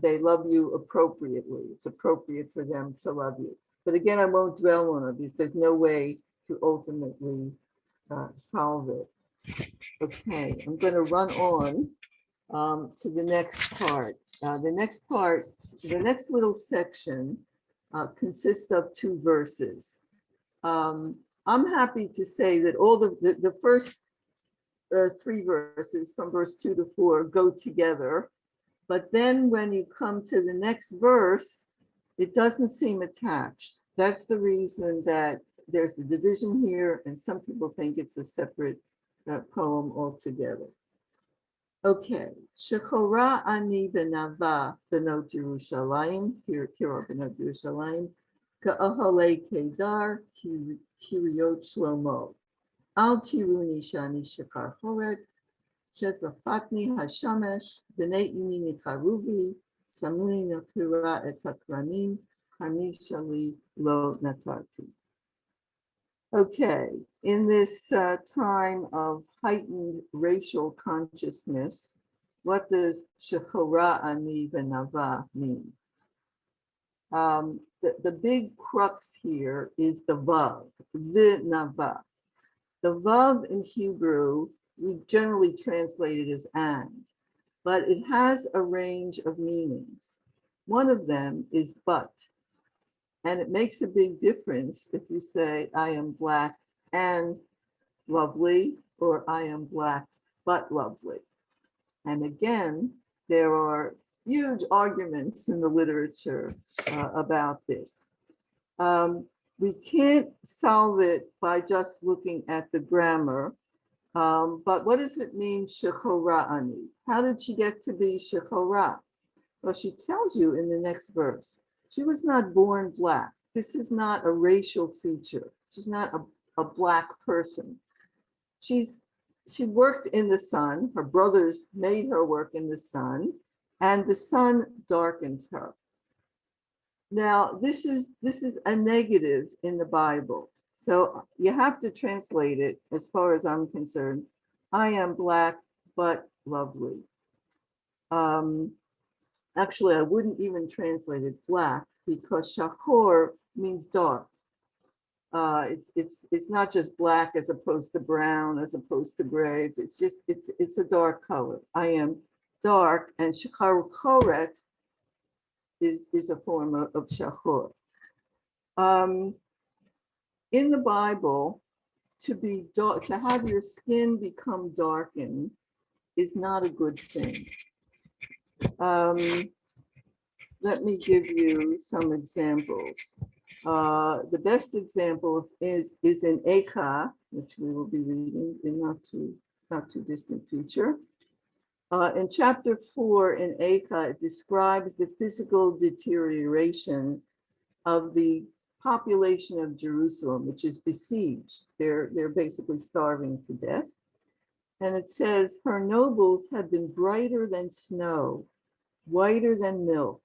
They love you appropriately. It's appropriate for them to love you. But again, I won't dwell on it because there's no way to ultimately solve it. Okay, I'm going to run on to the next part. The next little section consists of 2 verses. I'm happy to say that all the first 3 verses from verse 2 to 4 go together. But then when you come to the next verse, it doesn't seem attached. That's the reason that there's a division here, and some people think it's a separate poem altogether. Okay, Shechora ani benava benot Yerushalayim, here are benot Yerushalayim, ka'ahale kedar kiriot Shlomo, al tiruni shani shekar horet, shezafatni hashamesh, b'nei imi nikaruvi, samuni nakira et hakranim, kami shali lo natarti. Okay, in this time of heightened racial consciousness, what does Shechora ani benava mean? The big crux here is the vav, the nava. The vav in Hebrew, we generally translate it as and, but it has a range of meanings. One of them is but. And it makes a big difference if you say, I am black and lovely, or I am black but lovely. And again, there are huge arguments in the literature about this. We can't solve it by just looking at the grammar, but what does it mean, Shechora ani? How did she get to be Shechora? Well, she tells you in the next verse. She was not born black. This is not a racial feature. She's not a black person. She worked in the sun. Her brothers made her work in the sun, and the sun darkened her. Now, this is a negative in the Bible. So you have to translate it, as far as I'm concerned. I am black, but lovely. Actually, I wouldn't even translate it black, because shachor means dark. It's not just black as opposed to brown, as opposed to gray. It's a dark color. I am dark, and shacharoret is a form of shachor. In the Bible, to be dark, to have your skin become darkened is not a good thing. Let me give you some examples. The best example is in Eicha, which we will be reading in not too distant future. In chapter 4 in Eicha, it describes the physical deterioration of the population of Jerusalem, which is besieged. They're basically starving to death. And it says, her nobles had been brighter than snow, whiter than milk.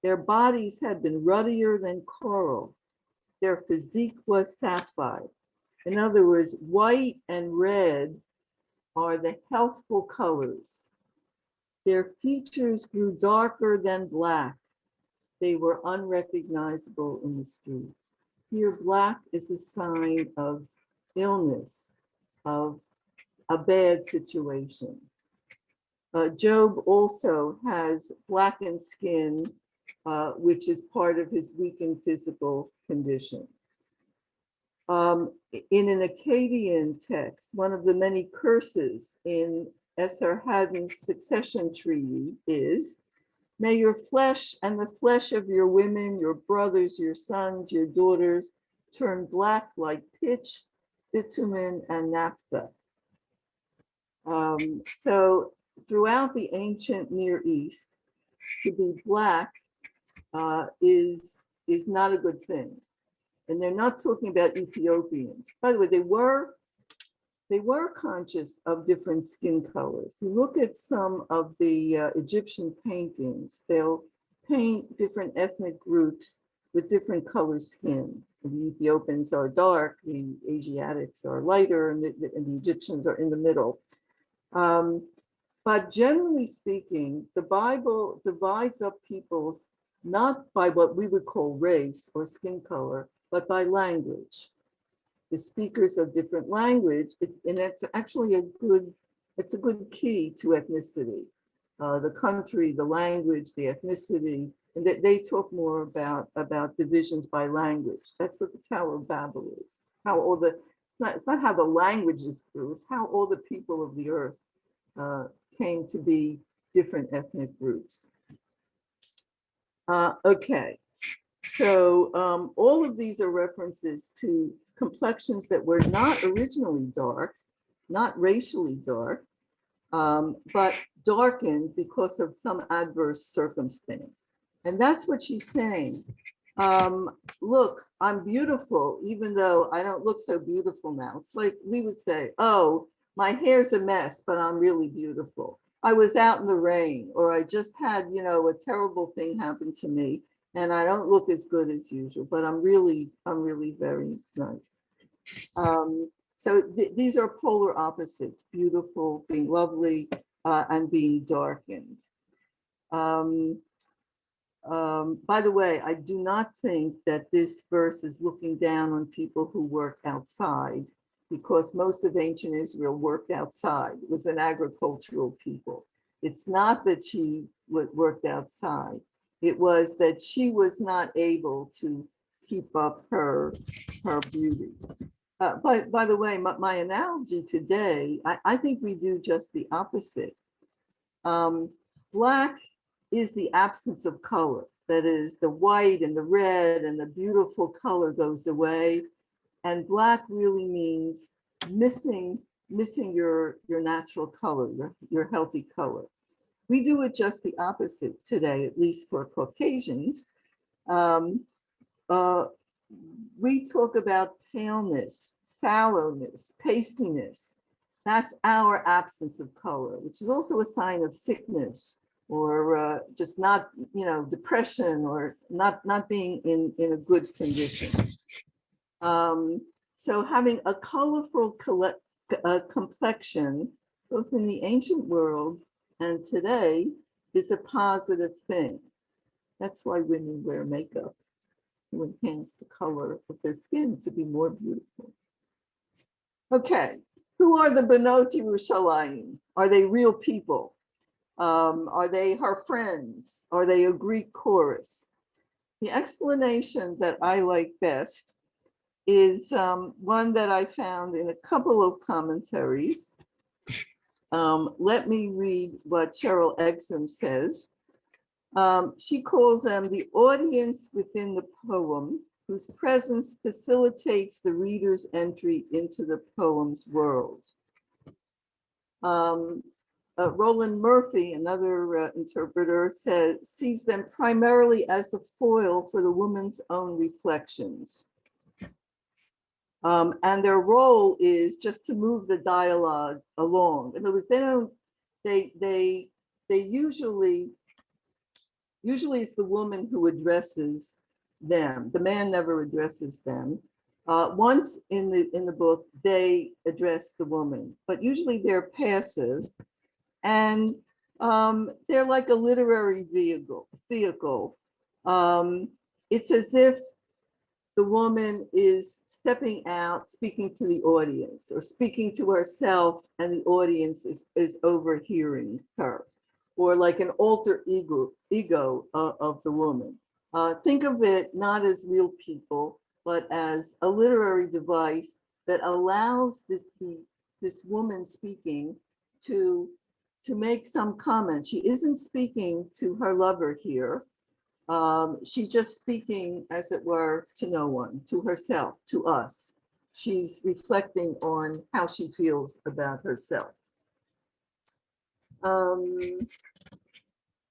Their bodies had been ruddier than coral. Their physique was sapphire. In other words, white and red are the healthful colors. Their features grew darker than black. They were unrecognizable in the streets. here black is a sign of illness, of a bad situation. Job also has blackened skin, which is part of his weakened physical condition. In an Akkadian text, one of the many curses in Esarhaddon's succession treaty is, may your flesh and the flesh of your women, your brothers, your sons, your daughters turn black like pitch, bitumen, and naphtha. So throughout the ancient Near East, to be black is not a good thing. And they're not talking about Ethiopians. By the way, they were conscious of different skin colors. You look at some of the Egyptian paintings, they'll paint different ethnic groups with different color skin. The Ethiopians are dark, the Asiatics are lighter, and the Egyptians are in the middle. But generally speaking, the Bible divides up peoples not by what we would call race or skin color, but by language. The speakers of different language, and it's actually a good key to ethnicity. The country, the language, the ethnicity, and they talk more about divisions by language. That's what the Tower of Babel is. How all the it's not how the languages grew, it's how all the people of the earth came to be different ethnic groups. Okay, so all of these are references to complexions that were not originally dark, not racially dark, but darkened because of some adverse circumstance. And that's what she's saying. Look, I'm beautiful, even though I don't look so beautiful now. It's like we would say, oh, my hair's a mess, but I'm really beautiful. I was out in the rain, or I just had, a terrible thing happen to me, and I don't look as good as usual, but I'm really very nice. So these are polar opposites: beautiful, being lovely, and being darkened. By the way, I do not think that this verse is looking down on people who work outside, because most of ancient Israel worked outside. It was an agricultural people. It's not that she worked outside. It was that she was not able to keep up her beauty. But by the way, my analogy today, I think we do just the opposite. Black is the absence of color. That is, the white and the red and the beautiful color goes away. And black really means missing your natural color, your healthy color. We do it just the opposite today, at least for Caucasians. We talk about paleness, sallowness, pastiness. That's our absence of color, which is also a sign of sickness, or just not, depression, or not being in a good condition. So having a colorful complexion, both in the ancient world and today, is a positive thing. That's why women wear makeup, to enhance the color of their skin to be more beautiful. Okay, who are the Benot Yerushalayim? Are they real people? Are they her friends? Are they a Greek chorus? The explanation that I like best is one that I found in a couple of commentaries. Let me read what Cheryl Exum says. She calls them the audience within the poem, whose presence facilitates the reader's entry into the poem's world. Roland Murphy, another interpreter, sees them primarily as a foil for the woman's own reflections. And their role is just to move the dialogue along. In other words, they usually it's the woman who addresses them. The man never addresses them. Once in the book, they address the woman, but usually they're passive, and they're like a literary vehicle. It's as if the woman is stepping out, speaking to the audience, or speaking to herself, and the audience is overhearing her, or like an alter ego of the woman. Think of it not as real people, but as a literary device that allows this woman speaking to make some comment. She isn't speaking to her lover here. She's just speaking, as it were, to no one, to herself, to us. She's reflecting on how she feels about herself.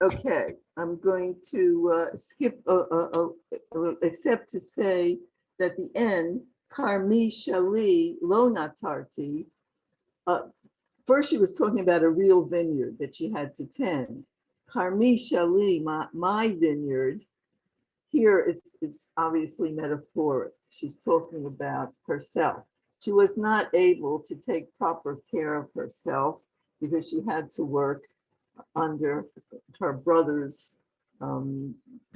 Okay, I'm going to skip, except to say that the end, Karmi Shali Lonatarti, first she was talking about a real vineyard that she had to tend. Karmi Shali, my vineyard. Here it's obviously metaphoric. She's talking about herself. She was not able to take proper care of herself because she had to work under her brother's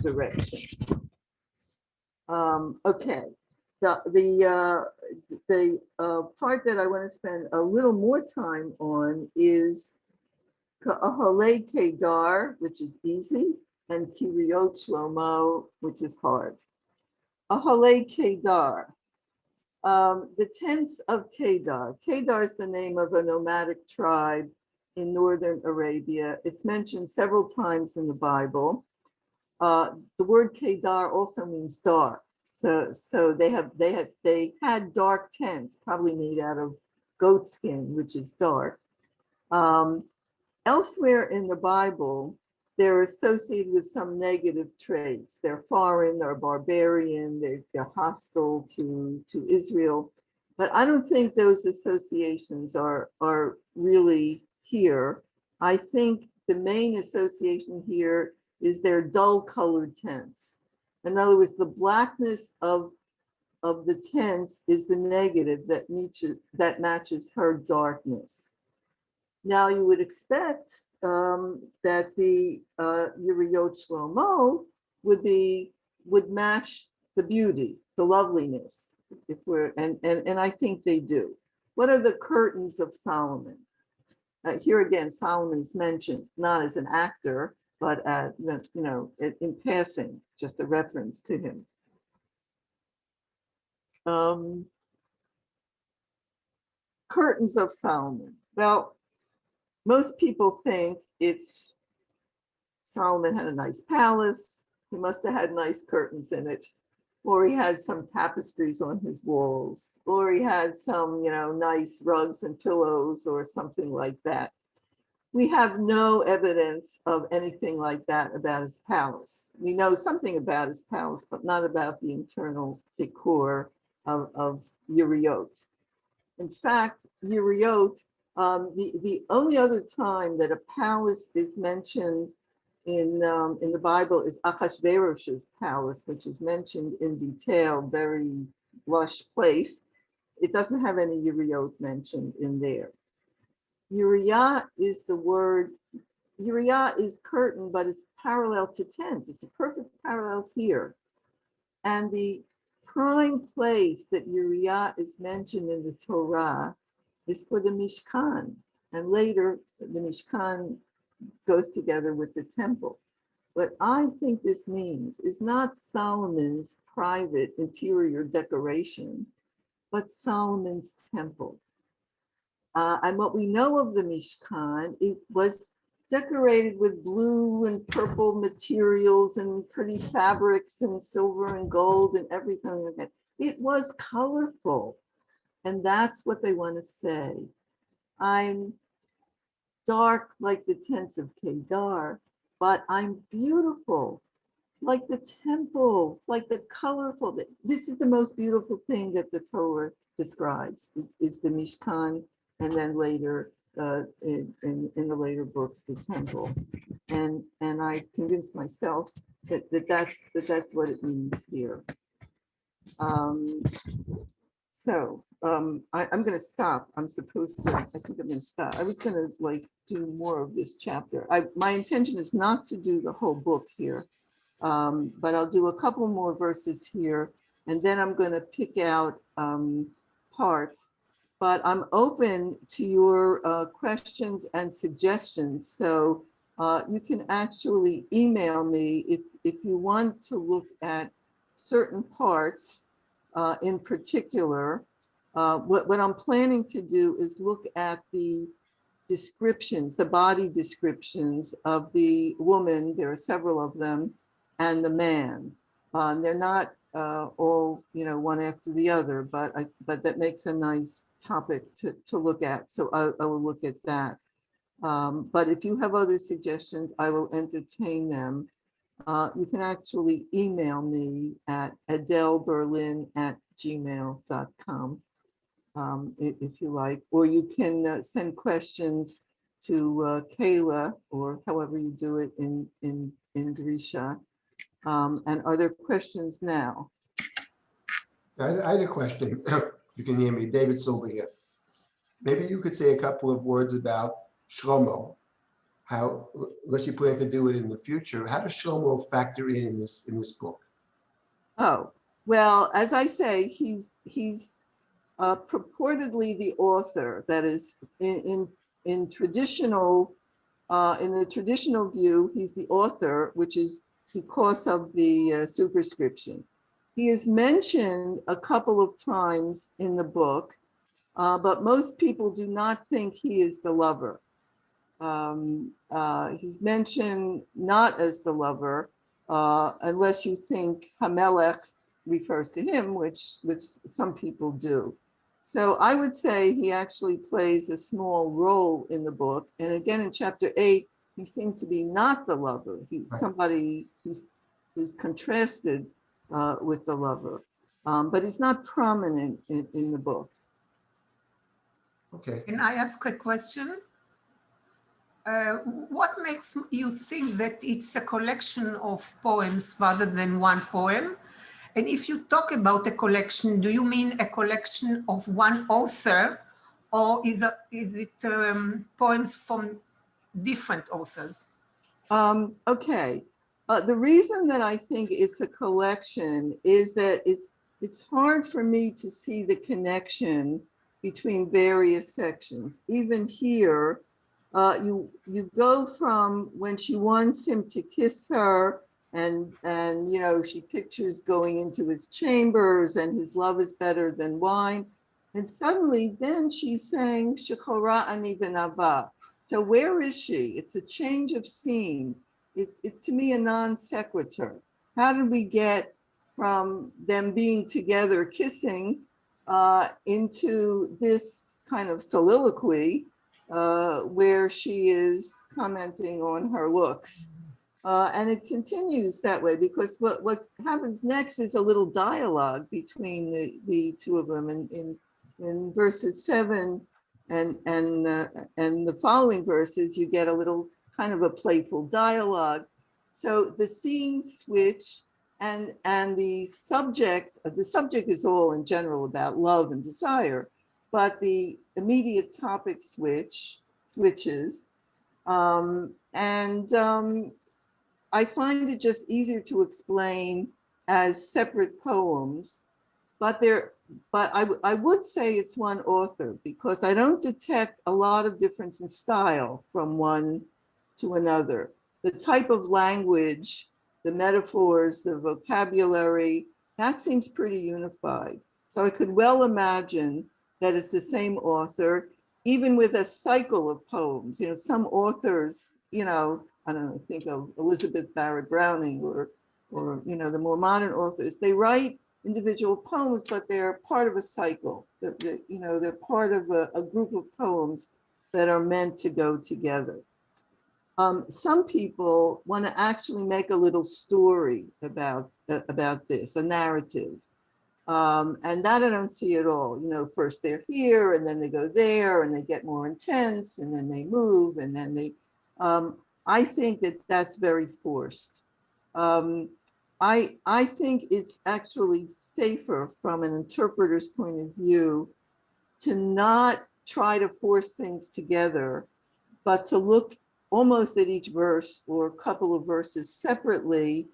direction. Okay, the part that I want to spend a little more time on is Ka'ahale Kedar, which is easy, and Kiryot Shlomo, which is hard. Ahale Kedar. The tents of Kedar. Kedar is the name of a nomadic tribe in northern Arabia. It's mentioned several times in the Bible. The word Kedar also means dark. So they had dark tents, probably made out of goat skin, which is dark. Elsewhere in the Bible, they're associated with some negative traits. They're foreign, they're barbarian, they're hostile to Israel. But I don't think those associations are really here. I think the main association here is their dull colored tents. In other words, the blackness of the tents is the negative that matches her darkness. Now you would expect that the Yeriyot Shlomo would match the beauty, the loveliness, if we're and I think they do. What are the curtains of Solomon? Here again, Solomon's mentioned not as an actor, but in passing, just a reference to him. Curtains of Solomon. Well, most people think it's Solomon had a nice palace. He must have had nice curtains in it, or he had some tapestries on his walls, or he had some, nice rugs and pillows or something like that. We have no evidence of anything like that about his palace. We know something about his palace, but not about the internal decor of Yeriyot. In fact, Yeriyot, the only other time that a palace is mentioned in the Bible is Achashverosh's palace, which is mentioned in detail, very lush place. It doesn't have any Yeriyot mentioned in there. Yeriyah is the word, Yeriyah is curtain, but it's parallel to tent. It's a perfect parallel here. And the prime place that Yeriyah is mentioned in the Torah is for the Mishkan. And later, the Mishkan goes together with the temple. What I think this means is not Solomon's private interior decoration, but Solomon's temple. And what we know of the Mishkan, it was decorated with blue and purple materials and pretty fabrics and silver and gold and everything like that. It was colorful. And that's what they want to say. I'm dark like the tents of Kedar, but I'm beautiful like the temple, like the colorful. This is the most beautiful thing that the Torah describes, is the Mishkan, and then later in the later books, the temple. And I convinced myself that's what it means here. I'm going to stop. I'm supposed to, I think I'm going to stop. I was going to do more of this chapter. My intention is not to do the whole book here, but I'll do a couple more verses here and then I'm going to pick out parts. But I'm open to your questions and suggestions. So you can actually email me if you want to look at certain parts in particular. What I'm planning to do is look at the descriptions, the body descriptions of the woman, there are several of them, and the man. They're not all, one after the other, but that makes a nice topic to look at. So I will look at that. But if you have other suggestions, I will entertain them. You can actually email me at adelberlin@gmail.com. If you like, or you can send questions to Kayla, or however you do it in Grisha. And are there questions now?
I had a question. You can hear me, David Silverga. Maybe you could say a couple of words about Shlomo. How, unless you plan to do it in the future, how does Shlomo factor in this book?
Oh, well, as I say, he's purportedly the author. That is, in traditional, in the traditional view, he's the author, which is because of the superscription. He is mentioned a couple of times in the book, but most people do not think he is the lover. He's mentioned not as the lover, unless you think Hamelech refers to him, which some people do. So I would say he actually plays a small role in the book. And again, in chapter 8, he seems to be not the lover. He's somebody who's contrasted with the lover, but he's not prominent in the book.
Okay.
Can I ask a question? What makes you think that it's a collection of poems rather than one poem? And if you talk about a collection, do you mean a collection of one author, or is it poems from different authors?
Okay. The reason that I think it's a collection is that it's hard for me to see the connection between various sections. Even here, you go from when she wants him to kiss her, and she pictures going into his chambers and his love is better than wine, and suddenly then she's saying Shechora ani v'nava. So where is she? It's a change of scene. It's to me a non sequitur. How did we get from them being together kissing into this kind of soliloquy where she is commenting on her looks? And it continues that way, because what happens next is a little dialogue between the two of them. In verses 7 and the following verses, you get a little kind of a playful dialogue. So the scenes switch, and the subject is all in general about love and desire, but the immediate topic switches. I find it just easier to explain as separate poems, but I would say it's one author, because I don't detect a lot of difference in style from one to another. The type of language, the metaphors, the vocabulary, that seems pretty unified. So I could well imagine that it's the same author, even with a cycle of poems. Some authors, I don't know, think of Elizabeth Barrett Browning or the more modern authors, they write individual poems, but they're part of a cycle. They're part of a group of poems that are meant to go together. Some people want to actually make a little story about this, a narrative. And that I don't see at all. First they're here, and then they go there, and they get more intense, and then they move, and then they, I think that that's very forced. I think it's actually safer from an interpreter's point of view to not try to force things together, but to look almost at each verse or a couple of verses separately,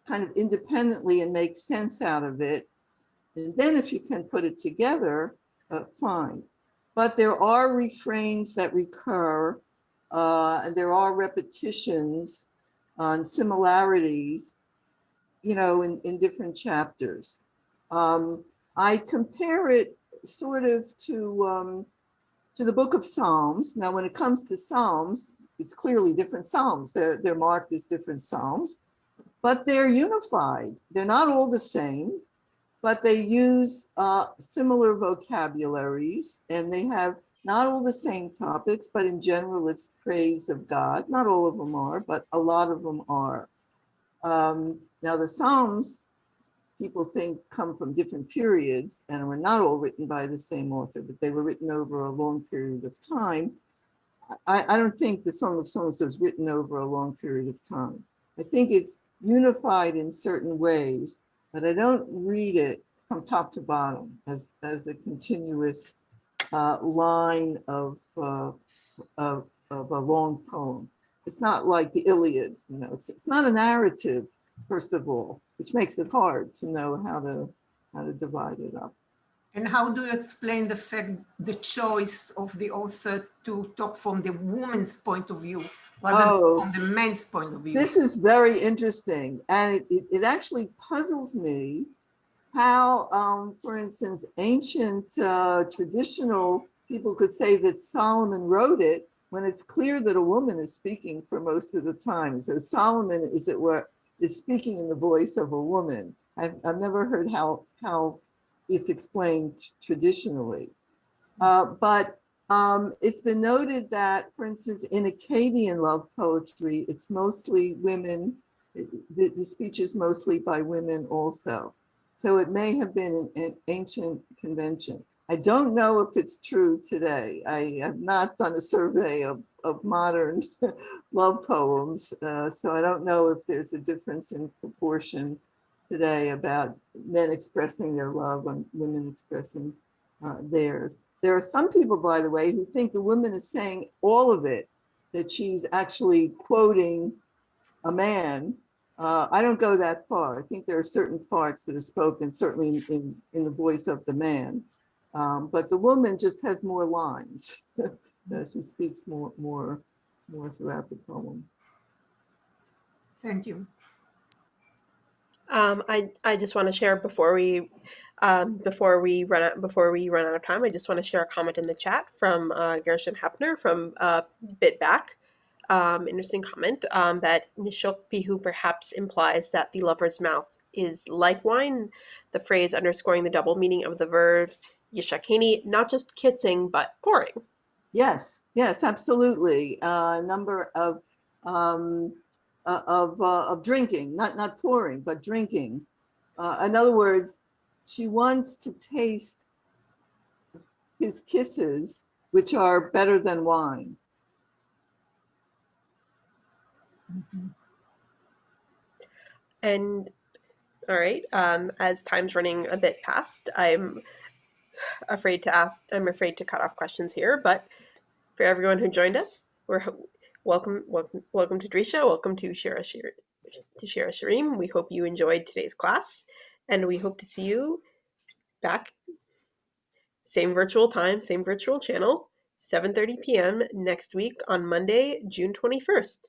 kind of independently, and make sense out of it. And then if you can put it together, fine. But there are refrains that recur, and there are repetitions on similarities, in different chapters. I compare it sort of to the book of Psalms. Now, when it comes to Psalms, it's clearly different Psalms. They're marked as different Psalms, but they're unified. They're not all the same, but they use similar vocabularies, and they have not all the same topics, but in general, it's praise of God. Not all of them are, but a lot of them are. Now, the Psalms, people think, come from different periods and were not all written by the same author, but they were written over a long period of time. I don't think the Song of Songs was written over a long period of time. I think it's unified in certain ways, but I don't read it from top to bottom as a continuous line of a long poem. It's not like the Iliad, it's not a narrative, first of all, which makes it hard to know how to divide it up.
And how do you explain the choice of the author to talk from the woman's point of view rather than from the man's point of view?
This is very interesting, and it actually puzzles me how, for instance, ancient traditional people could say that Solomon wrote it when it's clear that a woman is speaking for most of the time. So Solomon, as it were, is speaking in the voice of a woman. I've never heard how it's explained traditionally. But it's been noted that, for instance, in Akkadian love poetry, it's mostly women. The speech is mostly by women also. So it may have been an ancient convention. I don't know if it's true today. I have not done a survey of modern love poems, so I don't know if there's a difference in proportion today about men expressing their love and women expressing theirs. There are some people, by the way, who think the woman is saying all of it, that she's actually quoting a man. I don't go that far. I think there are certain parts that are spoken, certainly in the voice of the man. But the woman just has more lines. She speaks more throughout the poem.
Thank you.
I just want to share before we run out of time. I just want to share a comment in the chat from Gershon Hapner from Bitback. Interesting comment that Nishok Pihu perhaps implies that the lover's mouth is like wine. The phrase underscoring the double meaning of the verb yishakeni, not just kissing but pouring.
Yes, absolutely. A number of drinking, not pouring, but drinking. In other words, she wants to taste his kisses, which are better than wine.
Mm-hmm. And all right, as time's running a bit past, I'm afraid to cut off questions here, but for everyone who joined us, we're welcome to Drisha, welcome to Shira Shirim. We hope you enjoyed today's class, and we hope to see you back, same virtual time, same virtual channel, 7:30 p.m. next week on Monday, June 21st.